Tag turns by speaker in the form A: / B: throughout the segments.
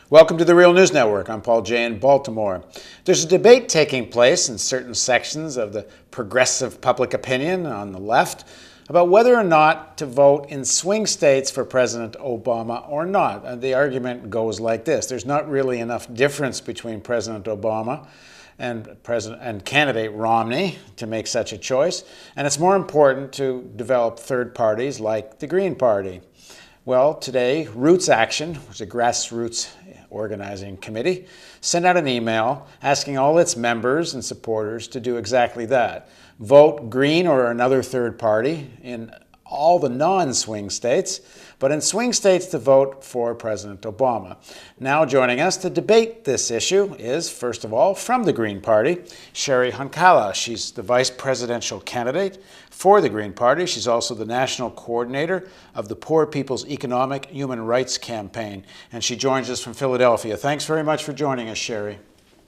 A: Welcome to the Real News Network. I'm Paul Jay in Baltimore. There's a debate taking place in certain sections of the progressive public opinion on the left about whether or not to vote in swing states for President Obama or not. And the argument goes like this. There's not really enough difference between President Obama and candidate Romney to make such a choice. And it's more important to develop third parties like the Green Party. Well, today, RootsAction, which is a grassroots organizing committee, sent out an email asking all its members and supporters to do exactly that. Vote Green or another third party in all the non-swing states, but in swing states to vote for President Obama. Now joining us to debate this issue is, first of all, from the Green Party, Cheri Honkala. She's the vice presidential candidate for the Green Party. She's also the national coordinator of the Poor People's Economic Human Rights Campaign, and she joins us from Philadelphia. Thanks very much for joining us, Cheri.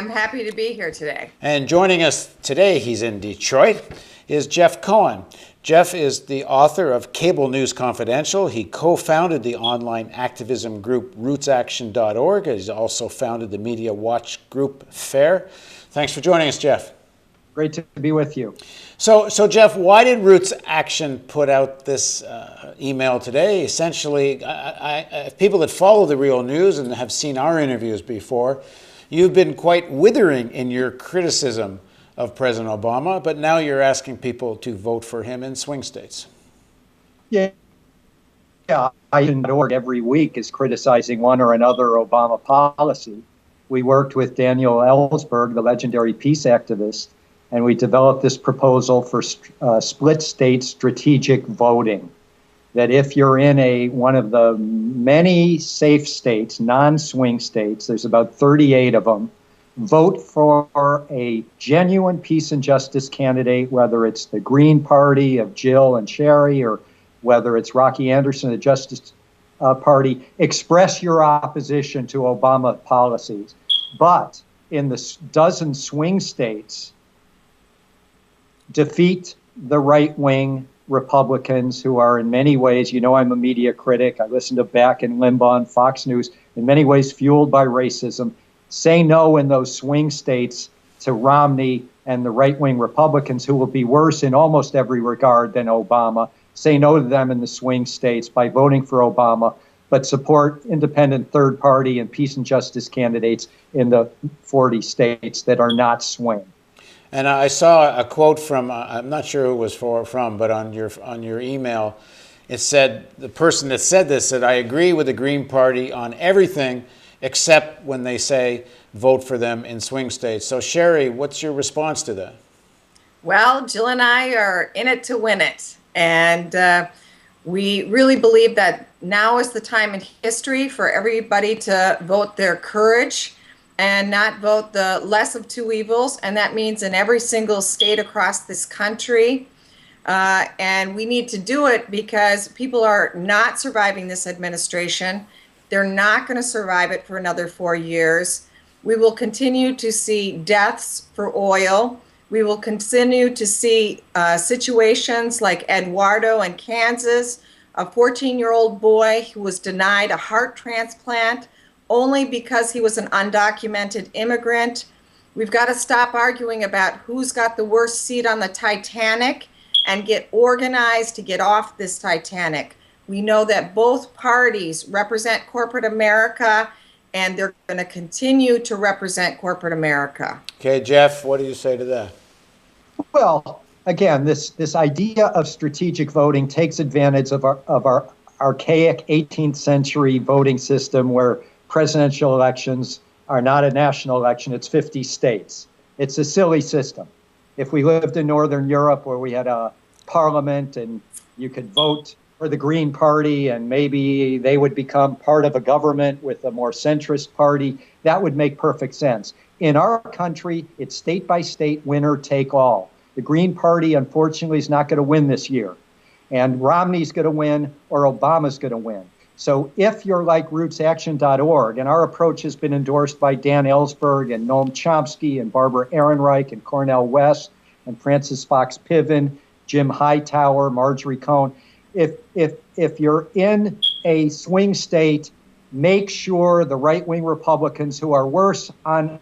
B: I'm happy to be here today.
A: And joining us today, he's in Detroit, is Jeff Cohen. Jeff is the author of Cable News Confidential. He co-founded the online activism group RootsAction.org. He's also founded the media watch group FAIR. Thanks for joining us, Jeff.
C: Great to be with you.
A: So Jeff, why did RootsAction put out this email today? Essentially, people that follow the Real News and have seen our interviews before, you've been quite withering in your criticism of President Obama, but now you're asking people to vote for him in swing states.
C: Yeah, I.org every week is criticizing one or another Obama policy. We worked with Daniel Ellsberg, the legendary peace activist, and we developed this proposal for split state strategic voting. That if you're in one of the many safe states, non-swing states, there's about 38 of them, vote for a genuine peace and justice candidate, whether it's the Green Party of Jill and Cheri or whether it's Rocky Anderson, the Justice Party. Express your opposition to Obama policies. But in the dozen swing states, defeat the right-wing Republicans who are in many ways, you know, I'm a media critic. I listen to Beck and Limbaugh and Fox News, in many ways fueled by racism. Say no in those swing states to Romney and the right-wing Republicans who will be worse in almost every regard than Obama. Say no to them in the swing states by voting for Obama, but support independent third party and peace and justice candidates in the 40 states that are not swing.
A: And I saw a quote from, I'm not sure who it was from, but on your email, it said, the person that said this said, I agree with the Green Party on everything except when they say vote for them in swing states. So Cheri, what's your response to that?
B: Well, Jill and I are in it to win it. And we really believe that now is the time in history for everybody to vote their courage and not vote the less of two evils. And that means in every single state across this country. And we need to do it because people are not surviving this administration. They're not going to survive it for another 4 years. We will continue to see deaths for oil. We will continue to see situations like Eduardo in Kansas, a 14-year-old boy who was denied a heart transplant only because he was an undocumented immigrant. We've got to stop arguing about who's got the worst seat on the Titanic and get organized to get off this Titanic. We know that both parties represent corporate America, and they're going to continue to represent corporate America.
A: Okay, Jeff, what do you say to that?
C: Well, again, this idea of strategic voting takes advantage of our archaic 18th century voting system where presidential elections are not a national election, it's 50 states. It's a silly system. If we lived in Northern Europe where we had a parliament and you could vote for the Green Party and maybe they would become part of a government with a more centrist party, that would make perfect sense. In our country, it's state by state, winner take all. The Green Party, unfortunately, is not going to win this year. And Romney's going to win or Obama's going to win. So if you're like RootsAction.org, and our approach has been endorsed by Dan Ellsberg and Noam Chomsky and Barbara Ehrenreich and Cornel West and Francis Fox Piven, Jim Hightower, Marjorie Cohen, if you're in a swing state make sure the right-wing Republicans who are worse on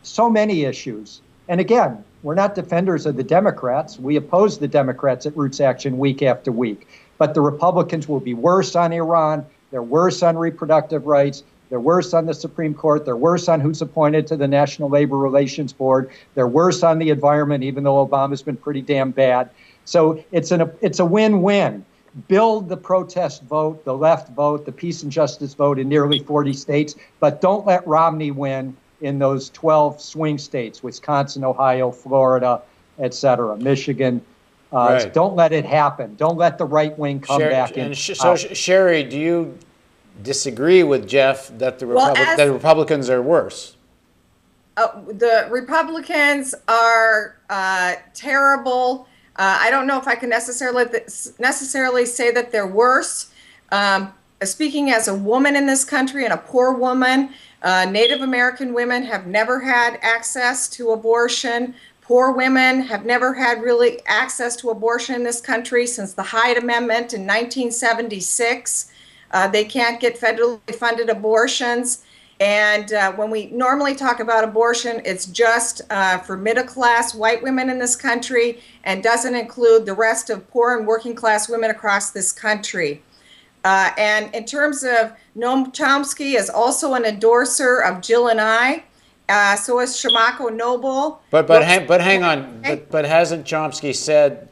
C: so many issues, and again, we're not defenders of the Democrats. We oppose the Democrats at RootsAction week after week. But the Republicans will be worse on Iran. They're worse on reproductive rights. They're worse on the Supreme Court. They're worse on who's appointed to the National Labor Relations Board. They're worse on the environment, even though Obama's been pretty damn bad. So it's a win-win. Build the protest vote, the left vote, the peace and justice vote in nearly 40 states, but don't let Romney win in those 12 swing states, Wisconsin, Ohio, Florida, et cetera, Michigan.
A: Right.
C: Don't let it happen. Don't let the right wing come back in.
A: So, Cheri, do you disagree with Jeff that the Republicans are worse?
B: The Republicans are terrible. I don't know if I can necessarily say that they're worse. Speaking as a woman in this country and a poor woman, Native American women have never had access to abortion. Poor women have never had really access to abortion in this country since the Hyde Amendment in 1976. They can't get federally funded abortions. And when we normally talk about abortion, it's just for middle-class white women in this country and doesn't include the rest of poor and working-class women across this country. And in terms of Noam Chomsky is also an endorser of Jill and I. So is Shimako Noble.
A: But hang on. But hasn't Chomsky said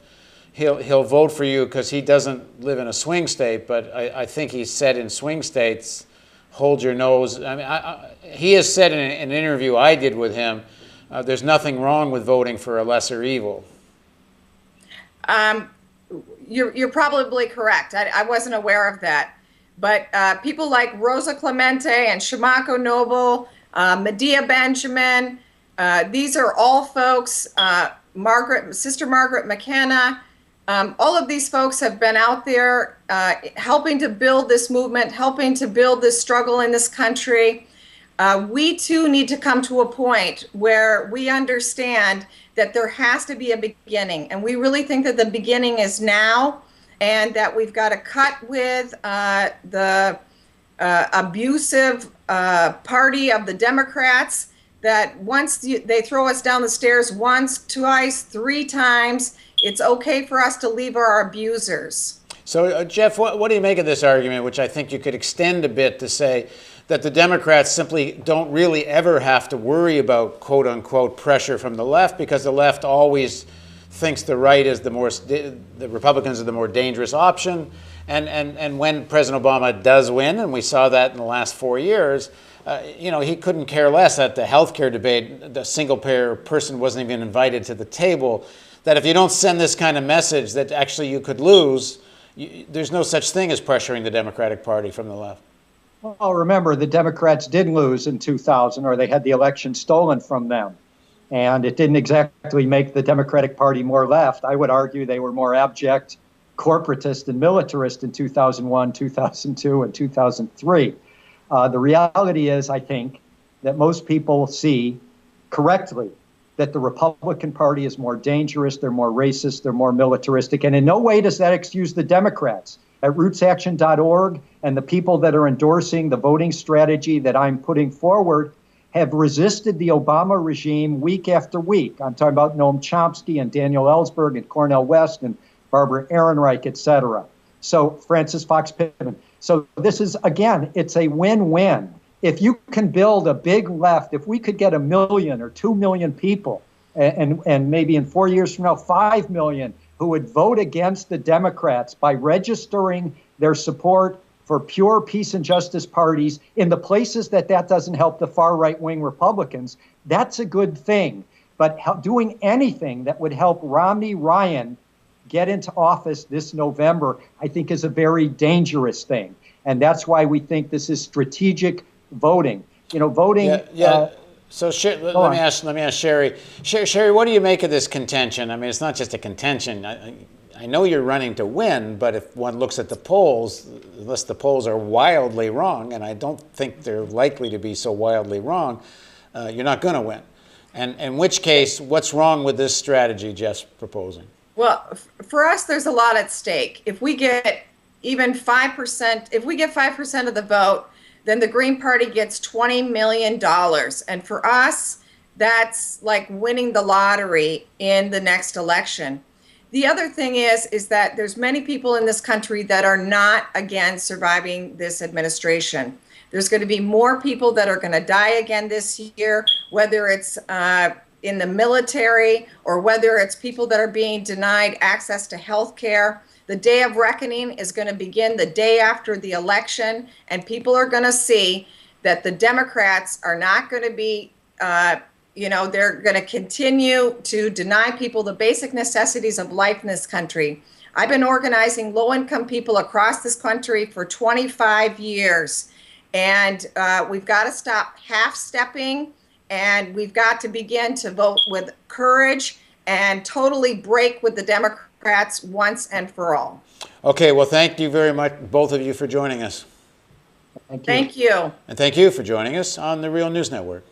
A: he'll vote for you because he doesn't live in a swing state? But I think he said in swing states, hold your nose. I mean, he has said in an interview I did with him, there's nothing wrong with voting for a lesser evil.
B: You're probably correct. I wasn't aware of that. But people like Rosa Clemente and Shimako Noble, Medea Benjamin, these are all folks, Sister Margaret McKenna, all of these folks have been out there helping to build this movement, helping to build this struggle in this country. We too need to come to a point where we understand that there has to be a beginning. And we really think that the beginning is now, and that we've got to cut with the abusive party of the Democrats, that once they throw us down the stairs once, twice, 3 times, it's okay for us to leave our abusers.
A: So, Jeff, what do you make of this argument, which I think you could extend a bit to say that the Democrats simply don't really ever have to worry about quote-unquote pressure from the left because the left always thinks the right is the Republicans are the more dangerous option. And when President Obama does win, and we saw that in the last 4 years, he couldn't care less at the healthcare debate. The single-payer person wasn't even invited to the table. That if you don't send this kind of message that actually you could lose, there's no such thing as pressuring the Democratic Party from the left.
C: Well, remember, the Democrats did lose in 2000, or they had the election stolen from them. And it didn't exactly make the Democratic Party more left. I would argue they were more abject, corporatist, and militarist in 2001, 2002, and 2003. The reality is, I think, that most people see correctly that the Republican Party is more dangerous, they're more racist, they're more militaristic, and in no way does that excuse the Democrats. At rootsaction.org and the people that are endorsing the voting strategy that I'm putting forward have resisted the Obama regime week after week. I'm talking about Noam Chomsky and Daniel Ellsberg and Cornel West and Barbara Ehrenreich, et cetera. So Francis Fox Pittman. So this is, again, it's a win-win. If you can build a big left, if we could get 1 million or 2 million people, and maybe in 4 years from now, 5 million, who would vote against the Democrats by registering their support for pure peace and justice parties in the places that doesn't help the far right-wing Republicans, that's a good thing. But doing anything that would help Romney Ryan get into office this November, I think is a very dangerous thing. And that's why we think this is strategic voting. Voting...
A: So let me ask Cheri. Cheri, what do you make of this contention? I mean, it's not just a contention. I know you're running to win, but if one looks at the polls, unless the polls are wildly wrong, and I don't think they're likely to be so wildly wrong, you're not going to win. And in which case, what's wrong with this strategy Jeff's proposing?
B: Well, for us, there's a lot at stake. If we get even 5%, if we get 5% of the vote, then the Green Party gets $20 million. And for us, that's like winning the lottery in the next election. The other thing is that there's many people in this country that are not against surviving this administration. There's going to be more people that are going to die again this year, whether it's in the military or whether it's people that are being denied access to health care. The day of reckoning is going to begin the day after the election, and people are going to see that the Democrats are not going to be, they're going to continue to deny people the basic necessities of life in this country. I've been organizing low-income people across this country for 25 years, and we've got to stop half-stepping, and we've got to begin to vote with courage and totally break with the Democrats once and for all.
A: Okay, well, thank you very much, both of you, for joining us.
C: Thank you.
B: Thank you.
A: And thank you for joining us on the Real News Network.